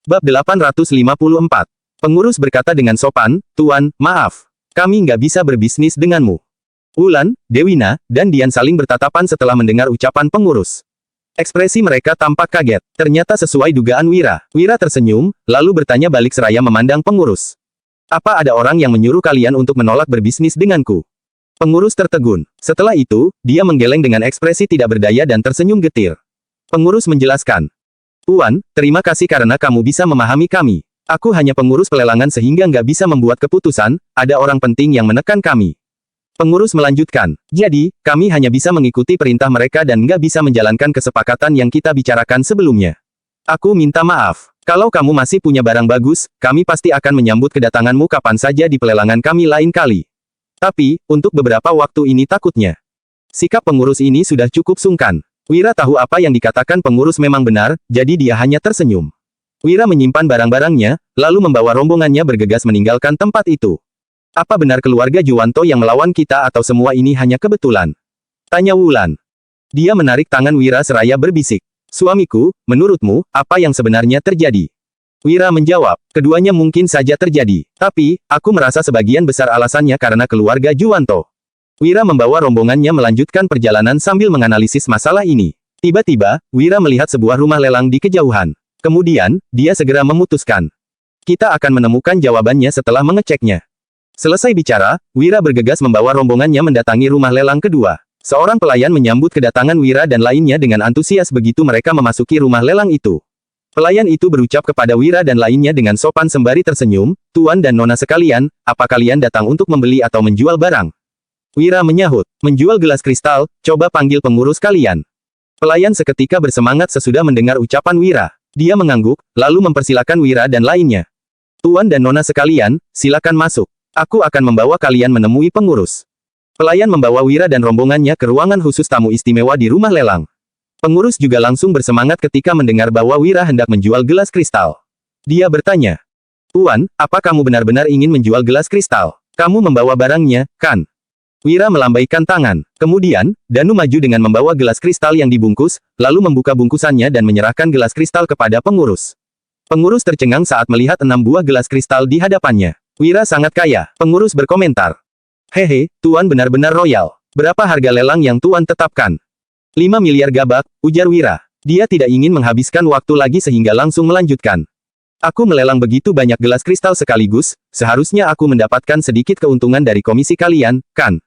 Bab 854. Pengurus berkata dengan sopan, "Tuan, maaf. Kami nggak bisa berbisnis denganmu." Wulan, Dewina, dan Dian saling bertatapan setelah mendengar ucapan pengurus. Ekspresi mereka tampak kaget. Ternyata sesuai dugaan Wira. Wira tersenyum, lalu bertanya balik seraya memandang pengurus. "Apa ada orang yang menyuruh kalian untuk menolak berbisnis denganku?" Pengurus tertegun. Setelah itu, dia menggeleng dengan ekspresi tidak berdaya dan tersenyum getir. Pengurus menjelaskan, "Tuan, terima kasih karena kamu bisa memahami kami. Aku hanya pengurus pelelangan sehingga nggak bisa membuat keputusan, ada orang penting yang menekan kami." Pengurus melanjutkan, "Jadi, kami hanya bisa mengikuti perintah mereka dan nggak bisa menjalankan kesepakatan yang kita bicarakan sebelumnya. Aku minta maaf. Kalau kamu masih punya barang bagus, kami pasti akan menyambut kedatanganmu kapan saja di pelelangan kami lain kali. Tapi, untuk beberapa waktu ini takutnya." Sikap pengurus ini sudah cukup sungkan. Wira tahu apa yang dikatakan pengurus memang benar, jadi dia hanya tersenyum. Wira menyimpan barang-barangnya, lalu membawa rombongannya bergegas meninggalkan tempat itu. "Apa benar keluarga Juwanto yang melawan kita atau semua ini hanya kebetulan?" tanya Wulan. Dia menarik tangan Wira seraya berbisik. "Suamiku, menurutmu, apa yang sebenarnya terjadi?" Wira menjawab, "Keduanya mungkin saja terjadi. Tapi, aku merasa sebagian besar alasannya karena keluarga Juwanto." Wira membawa rombongannya melanjutkan perjalanan sambil menganalisis masalah ini. Tiba-tiba, Wira melihat sebuah rumah lelang di kejauhan. Kemudian, dia segera memutuskan. "Kita akan menemukan jawabannya setelah mengeceknya." Selesai bicara, Wira bergegas membawa rombongannya mendatangi rumah lelang kedua. Seorang pelayan menyambut kedatangan Wira dan lainnya dengan antusias begitu mereka memasuki rumah lelang itu. Pelayan itu berucap kepada Wira dan lainnya dengan sopan sembari tersenyum, "Tuan dan Nona sekalian, apa kalian datang untuk membeli atau menjual barang?" Wira menyahut, "Menjual gelas kristal, coba panggil pengurus kalian." Pelayan seketika bersemangat sesudah mendengar ucapan Wira. Dia mengangguk, lalu mempersilakan Wira dan lainnya. "Tuan dan Nona sekalian, silakan masuk. Aku akan membawa kalian menemui pengurus." Pelayan membawa Wira dan rombongannya ke ruangan khusus tamu istimewa di rumah lelang. Pengurus juga langsung bersemangat ketika mendengar bahwa Wira hendak menjual gelas kristal. Dia bertanya, "Tuan, apa kamu benar-benar ingin menjual gelas kristal? Kamu membawa barangnya, kan?" Wira melambaikan tangan. Kemudian, Danu maju dengan membawa gelas kristal yang dibungkus, lalu membuka bungkusannya dan menyerahkan gelas kristal kepada pengurus. Pengurus tercengang saat melihat 6 buah gelas kristal di hadapannya. "Wira sangat kaya," pengurus berkomentar. "Hehe, Tuan benar-benar royal. Berapa harga lelang yang Tuan tetapkan?" 5 miliar gabak, ujar Wira. Dia tidak ingin menghabiskan waktu lagi sehingga langsung melanjutkan. "Aku melelang begitu banyak gelas kristal sekaligus, seharusnya aku mendapatkan sedikit keuntungan dari komisi kalian, kan?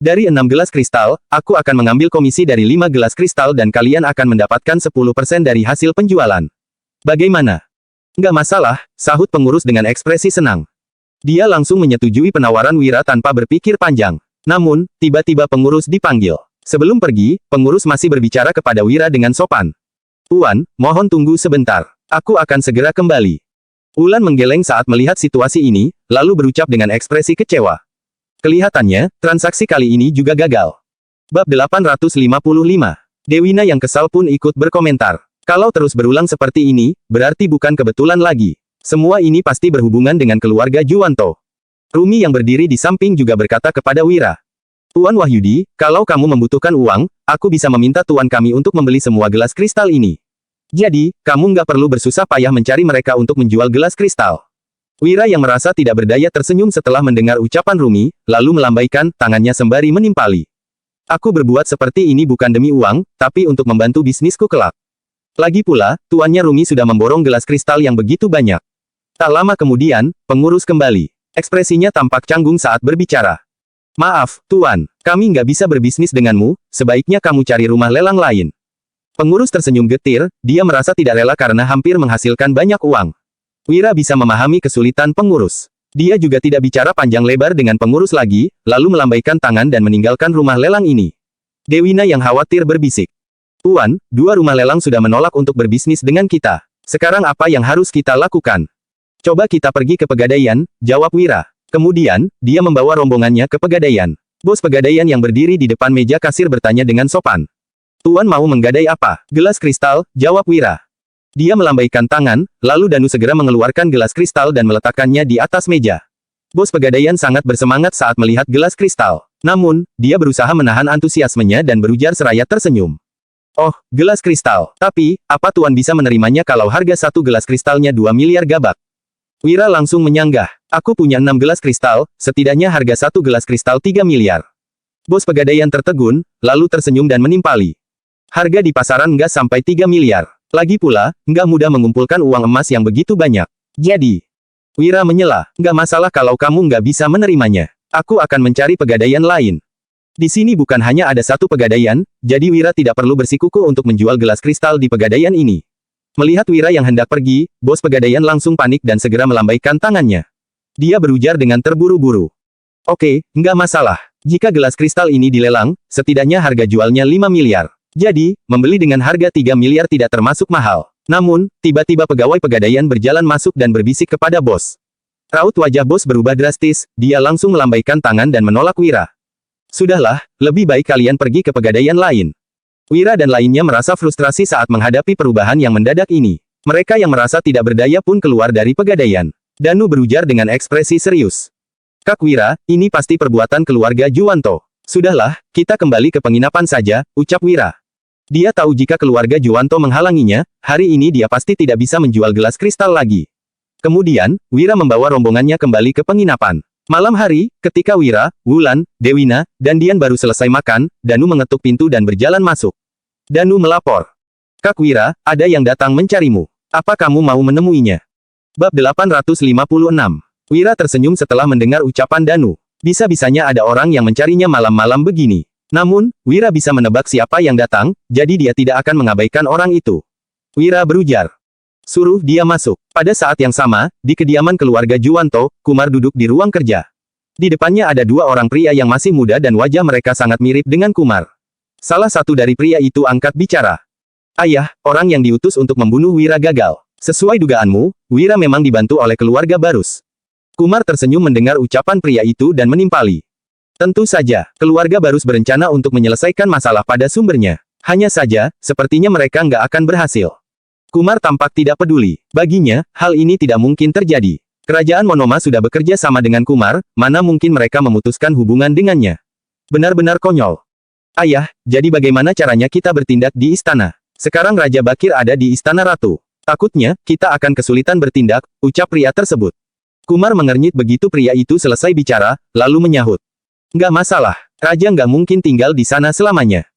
Dari 6 gelas kristal, aku akan mengambil komisi dari 5 gelas kristal dan kalian akan mendapatkan 10% dari hasil penjualan. Bagaimana?" "Nggak masalah," sahut pengurus dengan ekspresi senang. Dia langsung menyetujui penawaran Wira tanpa berpikir panjang. Namun, tiba-tiba pengurus dipanggil. Sebelum pergi, pengurus masih berbicara kepada Wira dengan sopan. "Tuan, mohon tunggu sebentar. Aku akan segera kembali." Wulan menggeleng saat melihat situasi ini, lalu berucap dengan ekspresi kecewa. Kelihatannya, transaksi kali ini juga gagal. Bab 855. Dewina yang kesal pun ikut berkomentar. "Kalau terus berulang seperti ini, berarti bukan kebetulan lagi. Semua ini pasti berhubungan dengan keluarga Juwanto." Rumi yang berdiri di samping juga berkata kepada Wira, "Tuan Wahyudi, kalau kamu membutuhkan uang, aku bisa meminta tuan kami untuk membeli semua gelas kristal ini. Jadi, kamu nggak perlu bersusah payah mencari mereka untuk menjual gelas kristal." Wira yang merasa tidak berdaya tersenyum setelah mendengar ucapan Rumi, lalu melambaikan tangannya sembari menimpali. "Aku berbuat seperti ini bukan demi uang, tapi untuk membantu bisnisku kelak. Lagi pula, tuannya Rumi sudah memborong gelas kristal yang begitu banyak." Tak lama kemudian, pengurus kembali. Ekspresinya tampak canggung saat berbicara. "Maaf, Tuan, kami nggak bisa berbisnis denganmu, sebaiknya kamu cari rumah lelang lain." Pengurus tersenyum getir, dia merasa tidak rela karena hampir menghasilkan banyak uang. Wira bisa memahami kesulitan pengurus. Dia juga tidak bicara panjang lebar dengan pengurus lagi, lalu melambaikan tangan dan meninggalkan rumah lelang ini. Dewina yang khawatir berbisik, "Tuan, 2 rumah lelang sudah menolak untuk berbisnis dengan kita. Sekarang apa yang harus kita lakukan?" "Coba kita pergi ke Pegadaian," jawab Wira. Kemudian, dia membawa rombongannya ke Pegadaian. Bos Pegadaian yang berdiri di depan meja kasir bertanya dengan sopan. "Tuan mau menggadai apa?" "Gelas kristal," jawab Wira. Dia melambaikan tangan, lalu Danu segera mengeluarkan gelas kristal dan meletakkannya di atas meja. Bos Pegadaian sangat bersemangat saat melihat gelas kristal. Namun, dia berusaha menahan antusiasmenya dan berujar seraya tersenyum. Oh, gelas kristal. Tapi, apa Tuan bisa menerimanya kalau harga satu gelas kristalnya 2 miliar gabak? Wira langsung menyanggah. Aku punya 6 gelas kristal, setidaknya harga satu gelas kristal 3 miliar. Bos Pegadaian tertegun, lalu tersenyum dan menimpali. Harga di pasaran nggak sampai 3 miliar. Lagi pula, nggak mudah mengumpulkan uang emas yang begitu banyak. Jadi, Wira menyela, nggak masalah kalau kamu nggak bisa menerimanya. Aku akan mencari pegadaian lain. Di sini bukan hanya ada satu pegadaian, jadi Wira tidak perlu bersikukuh untuk menjual gelas kristal di pegadaian ini. Melihat Wira yang hendak pergi, bos pegadaian langsung panik dan segera melambaikan tangannya. Dia berujar dengan terburu-buru. Oke, nggak masalah. Jika gelas kristal ini dilelang, setidaknya harga jualnya 5 miliar. Jadi, membeli dengan harga 3 miliar tidak termasuk mahal. Namun, tiba-tiba pegawai pegadaian berjalan masuk dan berbisik kepada bos. Raut wajah bos berubah drastis, dia langsung melambaikan tangan dan menolak Wira. Sudahlah, lebih baik kalian pergi ke pegadaian lain. Wira dan lainnya merasa frustrasi saat menghadapi perubahan yang mendadak ini. Mereka yang merasa tidak berdaya pun keluar dari pegadaian. Danu berujar dengan ekspresi serius. Kak Wira, ini pasti perbuatan keluarga Juwanto. Sudahlah, kita kembali ke penginapan saja, ucap Wira. Dia tahu jika keluarga Juwanto menghalanginya, hari ini dia pasti tidak bisa menjual gelas kristal lagi. Kemudian, Wira membawa rombongannya kembali ke penginapan. Malam hari, ketika Wira, Wulan, Dewina, dan Dian baru selesai makan, Danu mengetuk pintu dan berjalan masuk. Danu melapor. Kak Wira, ada yang datang mencarimu. Apa kamu mau menemuinya? Bab 856. Wira tersenyum setelah mendengar ucapan Danu. Bisa-bisanya ada orang yang mencarinya malam-malam begini. Namun, Wira bisa menebak siapa yang datang, jadi dia tidak akan mengabaikan orang itu. Wira berujar. Suruh dia masuk. Pada saat yang sama, di kediaman keluarga Juwanto, Kumar duduk di ruang kerja. Di depannya ada dua orang pria yang masih muda dan wajah mereka sangat mirip dengan Kumar. Salah satu dari pria itu angkat bicara. Ayah, orang yang diutus untuk membunuh Wira gagal. Sesuai dugaanmu, Wira memang dibantu oleh keluarga Barus. Kumar tersenyum mendengar ucapan pria itu dan menimpali. Tentu saja, keluarga Barus berencana untuk menyelesaikan masalah pada sumbernya. Hanya saja, sepertinya mereka nggak akan berhasil. Kumar tampak tidak peduli. Baginya, hal ini tidak mungkin terjadi. Kerajaan Monoma sudah bekerja sama dengan Kumar, mana mungkin mereka memutuskan hubungan dengannya. Benar-benar konyol. Ayah, jadi bagaimana caranya kita bertindak di istana? Sekarang Raja Bakir ada di istana Ratu. Takutnya, kita akan kesulitan bertindak, ucap pria tersebut. Kumar mengernyit begitu pria itu selesai bicara, lalu menyahut. Nggak masalah, Raja nggak mungkin tinggal di sana selamanya.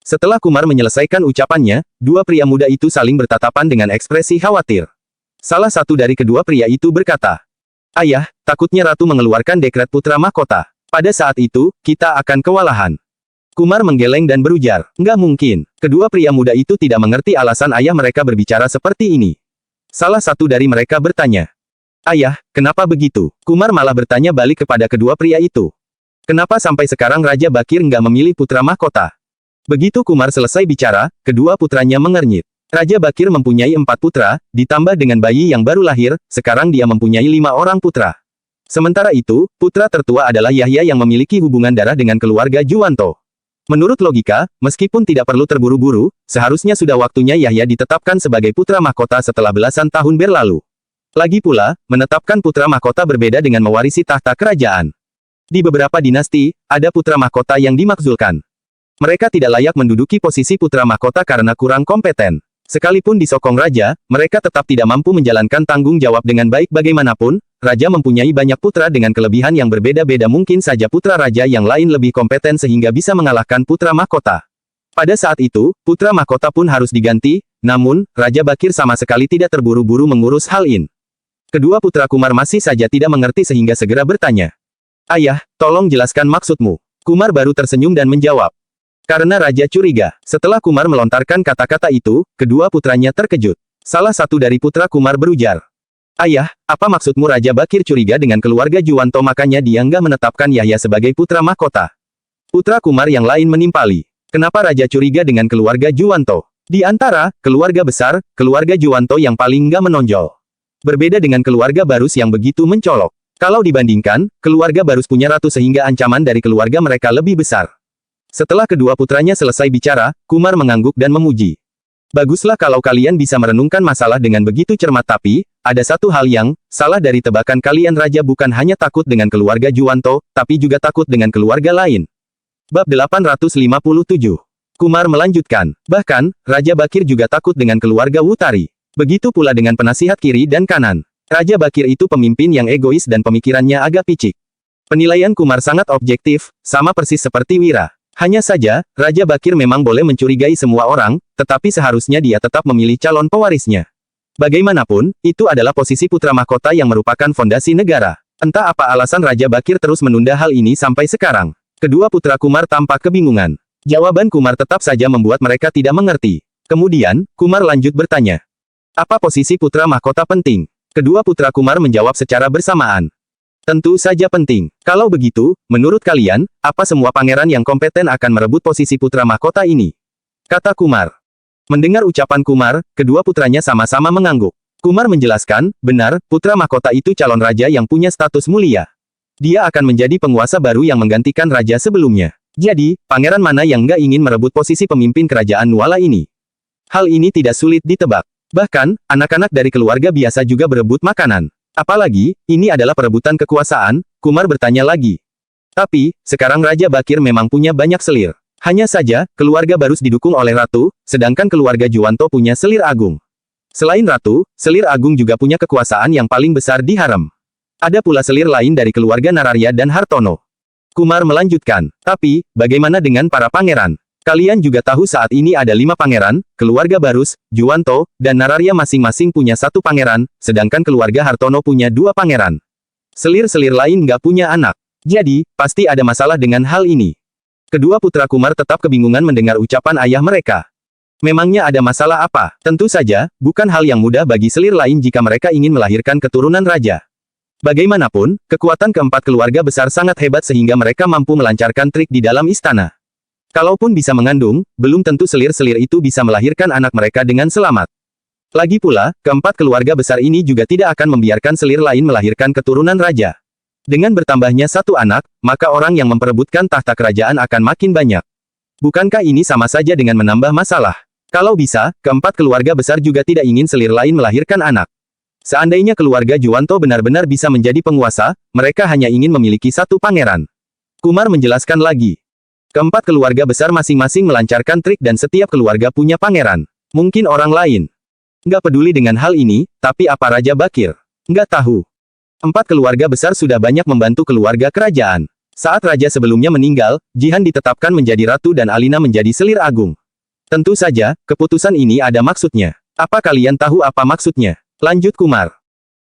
Setelah Kumar menyelesaikan ucapannya, dua pria muda itu saling bertatapan dengan ekspresi khawatir. Salah satu dari kedua pria itu berkata, Ayah, takutnya Ratu mengeluarkan dekret putra mahkota. Pada saat itu, kita akan kewalahan. Kumar menggeleng dan berujar, nggak mungkin. Kedua pria muda itu tidak mengerti alasan ayah mereka berbicara seperti ini. Salah satu dari mereka bertanya, Ayah, kenapa begitu? Kumar malah bertanya balik kepada kedua pria itu. Kenapa sampai sekarang Raja Bakir nggak memilih putra mahkota? Begitu Kumar selesai bicara, kedua putranya mengernyit. Raja Bakir mempunyai 4 putra, ditambah dengan bayi yang baru lahir, sekarang dia mempunyai 5 orang putra. Sementara itu, putra tertua adalah Yahya yang memiliki hubungan darah dengan keluarga Juwanto. Menurut logika, meskipun tidak perlu terburu-buru, seharusnya sudah waktunya Yahya ditetapkan sebagai putra mahkota setelah belasan tahun berlalu. Lagi pula, menetapkan putra mahkota berbeda dengan mewarisi tahta kerajaan. Di beberapa dinasti, ada putra mahkota yang dimakzulkan. Mereka tidak layak menduduki posisi putra mahkota karena kurang kompeten. Sekalipun disokong raja, mereka tetap tidak mampu menjalankan tanggung jawab dengan baik bagaimanapun. Raja mempunyai banyak putra dengan kelebihan yang berbeda-beda, mungkin saja putra raja yang lain lebih kompeten sehingga bisa mengalahkan putra mahkota. Pada saat itu, putra mahkota pun harus diganti, namun, Raja Bakir sama sekali tidak terburu-buru mengurus hal ini. Kedua putra Kumar masih saja tidak mengerti sehingga segera bertanya. Ayah, tolong jelaskan maksudmu. Kumar baru tersenyum dan menjawab. Karena Raja curiga. Setelah Kumar melontarkan kata-kata itu, kedua putranya terkejut. Salah satu dari putra Kumar berujar. Ayah, apa maksudmu Raja Bakir curiga dengan keluarga Juwanto makanya dia nggak menetapkan Yahya sebagai putra mahkota? Putra Kumar yang lain menimpali. Kenapa Raja curiga dengan keluarga Juwanto? Di antara keluarga besar, keluarga Juwanto yang paling nggak menonjol. Berbeda dengan keluarga Barus yang begitu mencolok. Kalau dibandingkan, keluarga Barus punya ratu sehingga ancaman dari keluarga mereka lebih besar. Setelah kedua putranya selesai bicara, Kumar mengangguk dan memuji. Baguslah kalau kalian bisa merenungkan masalah dengan begitu cermat, tapi, ada satu hal yang salah dari tebakan kalian. Raja bukan hanya takut dengan keluarga Juwanto, tapi juga takut dengan keluarga lain. Bab 857. Kumar melanjutkan. Bahkan, Raja Bakir juga takut dengan keluarga Wutari. Begitu pula dengan penasihat kiri dan kanan. Raja Bakir itu pemimpin yang egois dan pemikirannya agak picik. Penilaian Kumar sangat objektif, sama persis seperti Wira. Hanya saja, Raja Bakir memang boleh mencurigai semua orang, tetapi seharusnya dia tetap memilih calon pewarisnya. Bagaimanapun, itu adalah posisi putra mahkota yang merupakan fondasi negara. Entah apa alasan Raja Bakir terus menunda hal ini sampai sekarang. Kedua putra Kumar tampak kebingungan. Jawaban Kumar tetap saja membuat mereka tidak mengerti. Kemudian, Kumar lanjut bertanya. Apa posisi putra mahkota penting? Kedua putra Kumar menjawab secara bersamaan. Tentu saja penting. Kalau begitu, menurut kalian, apa semua pangeran yang kompeten akan merebut posisi putra mahkota ini? Kata Kumar. Mendengar ucapan Kumar, kedua putranya sama-sama mengangguk. Kumar menjelaskan, benar, putra mahkota itu calon raja yang punya status mulia. Dia akan menjadi penguasa baru yang menggantikan raja sebelumnya. Jadi, pangeran mana yang nggak ingin merebut posisi pemimpin kerajaan Nuala ini? Hal ini tidak sulit ditebak. Bahkan, anak-anak dari keluarga biasa juga berebut makanan. Apalagi, ini adalah perebutan kekuasaan, Kumar bertanya lagi. Tapi, sekarang Raja Bakir memang punya banyak selir. Hanya saja, keluarga Barus didukung oleh Ratu, sedangkan keluarga Juwanto punya selir agung. Selain Ratu, selir agung juga punya kekuasaan yang paling besar di harem. Ada pula selir lain dari keluarga Nararya dan Hartono. Kumar melanjutkan, tapi, bagaimana dengan para pangeran? Kalian juga tahu saat ini ada 5 pangeran, keluarga Barus, Juwanto, dan Nararya masing-masing punya 1 pangeran, sedangkan keluarga Hartono punya 2 pangeran. Selir-selir lain nggak punya anak. Jadi, pasti ada masalah dengan hal ini. Kedua putra Kumar tetap kebingungan mendengar ucapan ayah mereka. Memangnya ada masalah apa? Tentu saja, bukan hal yang mudah bagi selir lain jika mereka ingin melahirkan keturunan raja. Bagaimanapun, kekuatan keempat keluarga besar sangat hebat sehingga mereka mampu melancarkan trik di dalam istana. Kalaupun bisa mengandung, belum tentu selir-selir itu bisa melahirkan anak mereka dengan selamat. Lagi pula, keempat keluarga besar ini juga tidak akan membiarkan selir lain melahirkan keturunan raja. Dengan bertambahnya 1 anak, maka orang yang memperebutkan tahta kerajaan akan makin banyak. Bukankah ini sama saja dengan menambah masalah? Kalau bisa, keempat keluarga besar juga tidak ingin selir lain melahirkan anak. Seandainya keluarga Juwanto benar-benar bisa menjadi penguasa, mereka hanya ingin memiliki 1 pangeran. Kumar menjelaskan lagi. Keempat keluarga besar masing-masing melancarkan trik dan setiap keluarga punya pangeran. Mungkin orang lain nggak peduli dengan hal ini, tapi apa Raja Bakir? Nggak tahu. 4 keluarga besar sudah banyak membantu keluarga kerajaan. Saat raja sebelumnya meninggal, Jihan ditetapkan menjadi ratu dan Alina menjadi selir agung. Tentu saja, keputusan ini ada maksudnya. Apa kalian tahu apa maksudnya? Lanjut Kumar.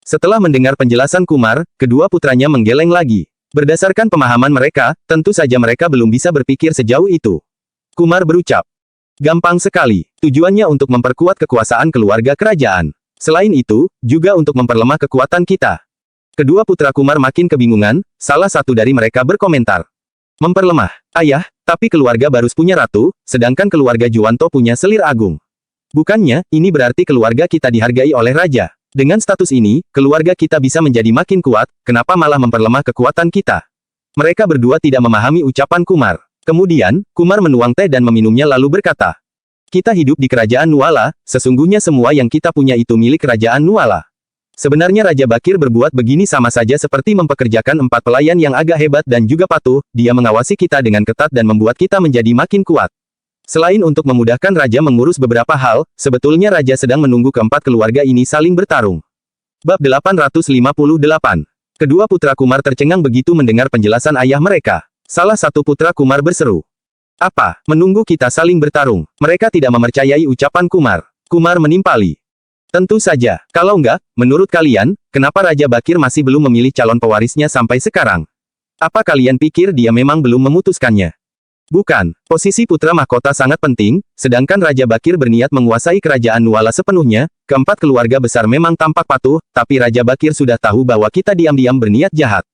Setelah mendengar penjelasan Kumar, kedua putranya menggeleng lagi. Berdasarkan pemahaman mereka, tentu saja mereka belum bisa berpikir sejauh itu. Kumar berucap. Gampang sekali. Tujuannya untuk memperkuat kekuasaan keluarga kerajaan. Selain itu, juga untuk memperlemah kekuatan kita. Kedua putra Kumar makin kebingungan, salah satu dari mereka berkomentar. Memperlemah. Ayah, tapi keluarga Barus punya ratu, sedangkan keluarga Juwanto punya selir agung. Bukannya, ini berarti keluarga kita dihargai oleh raja. Dengan status ini, keluarga kita bisa menjadi makin kuat, kenapa malah memperlemah kekuatan kita? Mereka berdua tidak memahami ucapan Kumar. Kemudian, Kumar menuang teh dan meminumnya lalu berkata. Kita hidup di kerajaan Nuala, sesungguhnya semua yang kita punya itu milik kerajaan Nuala. Sebenarnya Raja Bakir berbuat begini sama saja seperti mempekerjakan 4 pelayan yang agak hebat dan juga patuh, dia mengawasi kita dengan ketat dan membuat kita menjadi makin kuat. Selain untuk memudahkan Raja mengurus beberapa hal, sebetulnya Raja sedang menunggu keempat keluarga ini saling bertarung. Bab 858. Kedua putra Kumar tercengang begitu mendengar penjelasan ayah mereka. Salah satu putra Kumar berseru. Apa, menunggu kita saling bertarung? Mereka tidak mempercayai ucapan Kumar. Kumar menimpali. Tentu saja, kalau enggak, menurut kalian, kenapa Raja Bakir masih belum memilih calon pewarisnya sampai sekarang? Apa kalian pikir dia memang belum memutuskannya? Bukan, posisi putra mahkota sangat penting, sedangkan Raja Bakir berniat menguasai kerajaan Nuala sepenuhnya, keempat keluarga besar memang tampak patuh, tapi Raja Bakir sudah tahu bahwa kita diam-diam berniat jahat.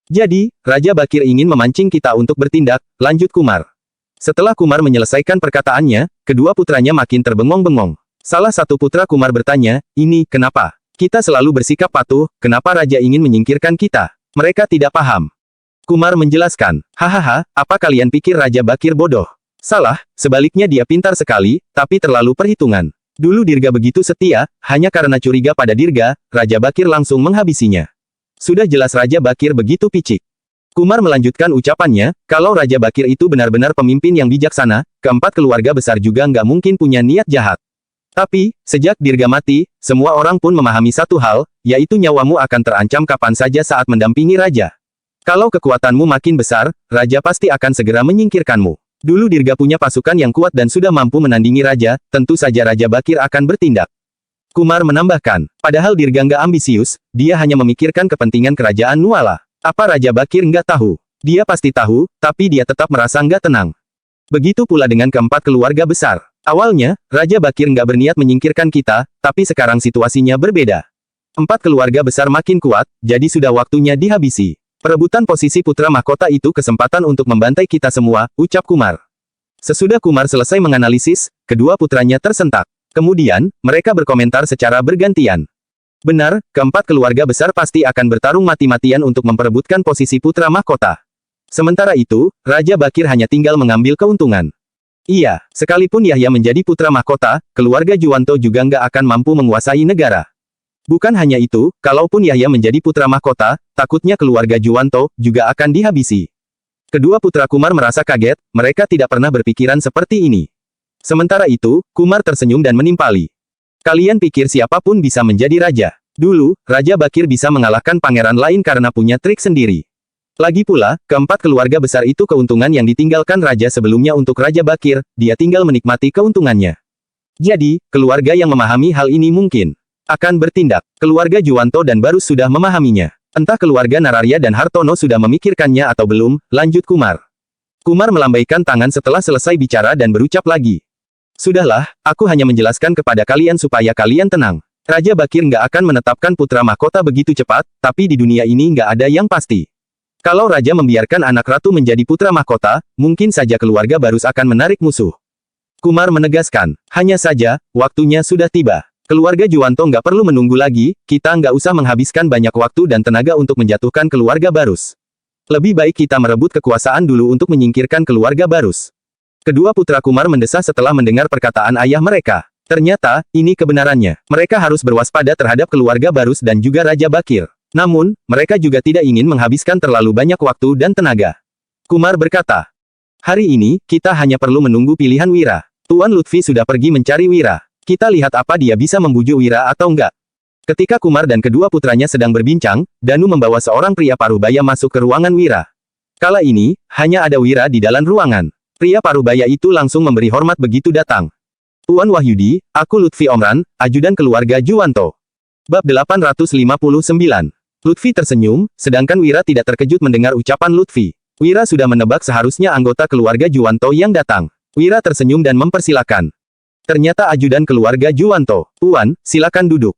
Jadi, Raja Bakir ingin memancing kita untuk bertindak, lanjut Kumar. Setelah Kumar menyelesaikan perkataannya, kedua putranya makin terbengong-bengong. Salah satu putra Kumar bertanya, ini, kenapa? Kita selalu bersikap patuh, kenapa Raja ingin menyingkirkan kita? Mereka tidak paham. Kumar menjelaskan, hahaha, apa kalian pikir Raja Bakir bodoh? Salah, sebaliknya dia pintar sekali, tapi terlalu perhitungan. Dulu Dirga begitu setia, hanya karena curiga pada Dirga, Raja Bakir langsung menghabisinya. Sudah jelas Raja Bakir begitu picik. Kumar melanjutkan ucapannya, kalau Raja Bakir itu benar-benar pemimpin yang bijaksana, keempat keluarga besar juga nggak mungkin punya niat jahat. Tapi, sejak Dirga mati, semua orang pun memahami satu hal, yaitu nyawamu akan terancam kapan saja saat mendampingi Raja. Kalau kekuatanmu makin besar, Raja pasti akan segera menyingkirkanmu. Dulu Dirga punya pasukan yang kuat dan sudah mampu menandingi Raja, tentu saja Raja Bakir akan bertindak. Kumar menambahkan, padahal Dirga nggak ambisius, dia hanya memikirkan kepentingan kerajaan Nuala. Apa Raja Bakir nggak tahu? Dia pasti tahu, tapi dia tetap merasa nggak tenang. Begitu pula dengan keempat keluarga besar. Awalnya, Raja Bakir nggak berniat menyingkirkan kita, tapi sekarang situasinya berbeda. Empat keluarga besar makin kuat, jadi sudah waktunya dihabisi. Perebutan posisi putra mahkota itu kesempatan untuk membantai kita semua, ucap Kumar. Sesudah Kumar selesai menganalisis, kedua putranya tersentak. Kemudian, mereka berkomentar secara bergantian. Benar, keempat keluarga besar pasti akan bertarung mati-matian untuk memperebutkan posisi putra mahkota. Sementara itu, Raja Bakir hanya tinggal mengambil keuntungan. Iya, sekalipun Yahya menjadi putra mahkota, keluarga Juwanto juga nggak akan mampu menguasai negara. Bukan hanya itu, kalaupun Yahya menjadi putra mahkota, takutnya keluarga Juwanto juga akan dihabisi. Kedua putra Kumar merasa kaget, mereka tidak pernah berpikiran seperti ini. Sementara itu, Kumar tersenyum dan menimpali. Kalian pikir siapapun bisa menjadi raja. Dulu, Raja Bakir bisa mengalahkan pangeran lain karena punya trik sendiri. Lagi pula, keempat keluarga besar itu keuntungan yang ditinggalkan raja sebelumnya untuk Raja Bakir, dia tinggal menikmati keuntungannya. Jadi, keluarga yang memahami hal ini mungkin akan bertindak. Keluarga Juwanto dan Barus sudah memahaminya. Entah keluarga Nararya dan Hartono sudah memikirkannya atau belum, lanjut Kumar. Kumar melambaikan tangan setelah selesai bicara dan berucap lagi. Sudahlah, aku hanya menjelaskan kepada kalian supaya kalian tenang. Raja Bakir nggak akan menetapkan putra mahkota begitu cepat, tapi di dunia ini nggak ada yang pasti. Kalau Raja membiarkan anak ratu menjadi putra mahkota, mungkin saja keluarga Barus akan menarik musuh. Kumar menegaskan, hanya saja, waktunya sudah tiba. Keluarga Juwanto nggak perlu menunggu lagi, kita nggak usah menghabiskan banyak waktu dan tenaga untuk menjatuhkan keluarga Barus. Lebih baik kita merebut kekuasaan dulu untuk menyingkirkan keluarga Barus. Kedua putra Kumar mendesah setelah mendengar perkataan ayah mereka. Ternyata, ini kebenarannya. Mereka harus berwaspada terhadap keluarga Barus dan juga Raja Bakir. Namun, mereka juga tidak ingin menghabiskan terlalu banyak waktu dan tenaga. Kumar berkata, hari ini, kita hanya perlu menunggu pilihan Wira. Tuan Lutfi sudah pergi mencari Wira. Kita lihat apa dia bisa membujuk Wira atau enggak. Ketika Kumar dan kedua putranya sedang berbincang, Danu membawa seorang pria parubaya masuk ke ruangan Wira. Kala ini, hanya ada Wira di dalam ruangan. Pria parubaya itu langsung memberi hormat begitu datang. Tuan Wahyudi, aku Lutfi Omran, ajudan keluarga Juwanto. Bab 859. Lutfi tersenyum, sedangkan Wira tidak terkejut mendengar ucapan Lutfi. Wira sudah menebak seharusnya anggota keluarga Juwanto yang datang. Wira tersenyum dan mempersilakan. Ternyata ajudan keluarga Juwanto. Tuan, silakan duduk.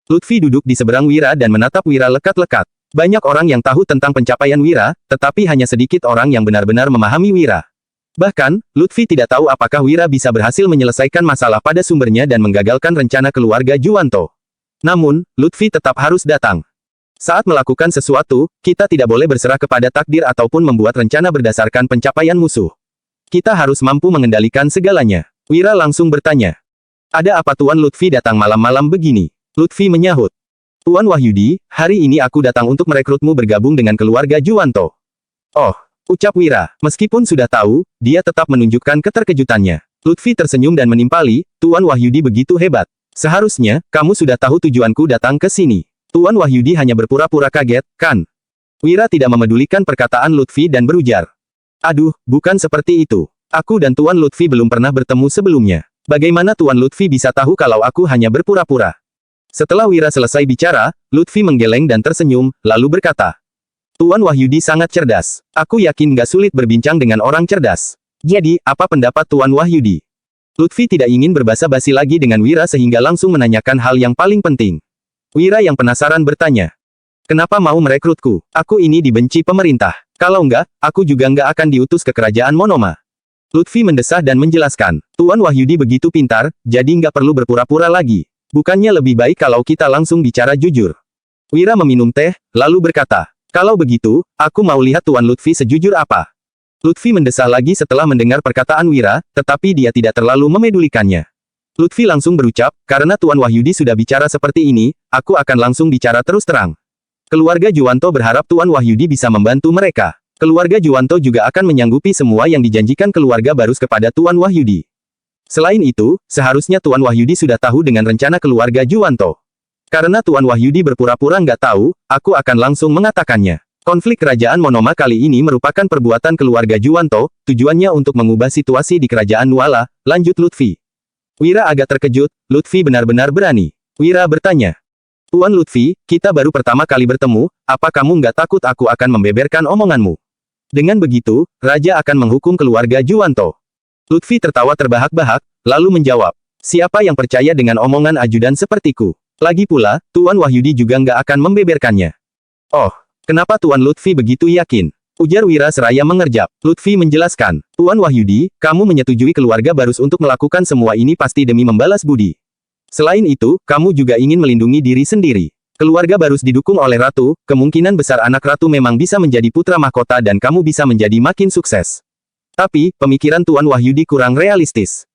Lutfi duduk di seberang Wira dan menatap Wira lekat-lekat. Banyak orang yang tahu tentang pencapaian Wira, tetapi hanya sedikit orang yang benar-benar memahami Wira. Bahkan, Lutfi tidak tahu apakah Wira bisa berhasil menyelesaikan masalah pada sumbernya dan menggagalkan rencana keluarga Juwanto. Namun, Lutfi tetap harus datang. Saat melakukan sesuatu, kita tidak boleh berserah kepada takdir ataupun membuat rencana berdasarkan pencapaian musuh. Kita harus mampu mengendalikan segalanya. Wira langsung bertanya. Ada apa Tuan Lutfi datang malam-malam begini? Lutfi menyahut. Tuan Wahyudi, hari ini aku datang untuk merekrutmu bergabung dengan keluarga Juwanto. Oh. Ucap Wira. Meskipun sudah tahu, dia tetap menunjukkan keterkejutannya. Lutfi tersenyum dan menimpali, Tuan Wahyudi begitu hebat. Seharusnya, kamu sudah tahu tujuanku datang ke sini. Tuan Wahyudi hanya berpura-pura kaget, kan? Wira tidak memedulikan perkataan Lutfi dan berujar. Aduh, bukan seperti itu. Aku dan Tuan Lutfi belum pernah bertemu sebelumnya. Bagaimana Tuan Lutfi bisa tahu kalau aku hanya berpura-pura? Setelah Wira selesai bicara, Lutfi menggeleng dan tersenyum, lalu berkata. Tuan Wahyudi sangat cerdas. Aku yakin gak sulit berbincang dengan orang cerdas. Jadi, apa pendapat Tuan Wahyudi? Lutfi tidak ingin berbasa-basi lagi dengan Wira sehingga langsung menanyakan hal yang paling penting. Wira yang penasaran bertanya. Kenapa mau merekrutku? Aku ini dibenci pemerintah. Kalau enggak, aku juga enggak akan diutus ke kerajaan Monoma. Lutfi mendesah dan menjelaskan. Tuan Wahyudi begitu pintar, jadi enggak perlu berpura-pura lagi. Bukannya lebih baik kalau kita langsung bicara jujur. Wira meminum teh, lalu berkata. Kalau begitu, aku mau lihat Tuan Lutfi sejujur apa. Lutfi mendesah lagi setelah mendengar perkataan Wira, tetapi dia tidak terlalu memedulikannya. Lutfi langsung berucap, karena Tuan Wahyudi sudah bicara seperti ini, aku akan langsung bicara terus terang. Keluarga Juwanto berharap Tuan Wahyudi bisa membantu mereka. Keluarga Juwanto juga akan menyanggupi semua yang dijanjikan keluarga Barus kepada Tuan Wahyudi. Selain itu, seharusnya Tuan Wahyudi sudah tahu dengan rencana keluarga Juwanto. Karena Tuan Wahyudi berpura-pura nggak tahu, aku akan langsung mengatakannya. Konflik kerajaan Monoma kali ini merupakan perbuatan keluarga Juwanto, tujuannya untuk mengubah situasi di kerajaan Nuala, lanjut Lutfi. Wira agak terkejut, Lutfi benar-benar berani. Wira bertanya, Tuan Lutfi, kita baru pertama kali bertemu, apa kamu nggak takut aku akan membeberkan omonganmu? Dengan begitu, Raja akan menghukum keluarga Juwanto. Lutfi tertawa terbahak-bahak, lalu menjawab, siapa yang percaya dengan omongan ajudan sepertiku? Lagi pula, Tuan Wahyudi juga nggak akan membeberkannya. Oh, kenapa Tuan Lutfi begitu yakin? Ujar Wira seraya mengerjap. Lutfi menjelaskan, Tuan Wahyudi, kamu menyetujui keluarga Barus untuk melakukan semua ini pasti demi membalas budi. Selain itu, kamu juga ingin melindungi diri sendiri. Keluarga Barus didukung oleh Ratu, kemungkinan besar anak Ratu memang bisa menjadi putra mahkota dan kamu bisa menjadi makin sukses. Tapi, pemikiran Tuan Wahyudi kurang realistis.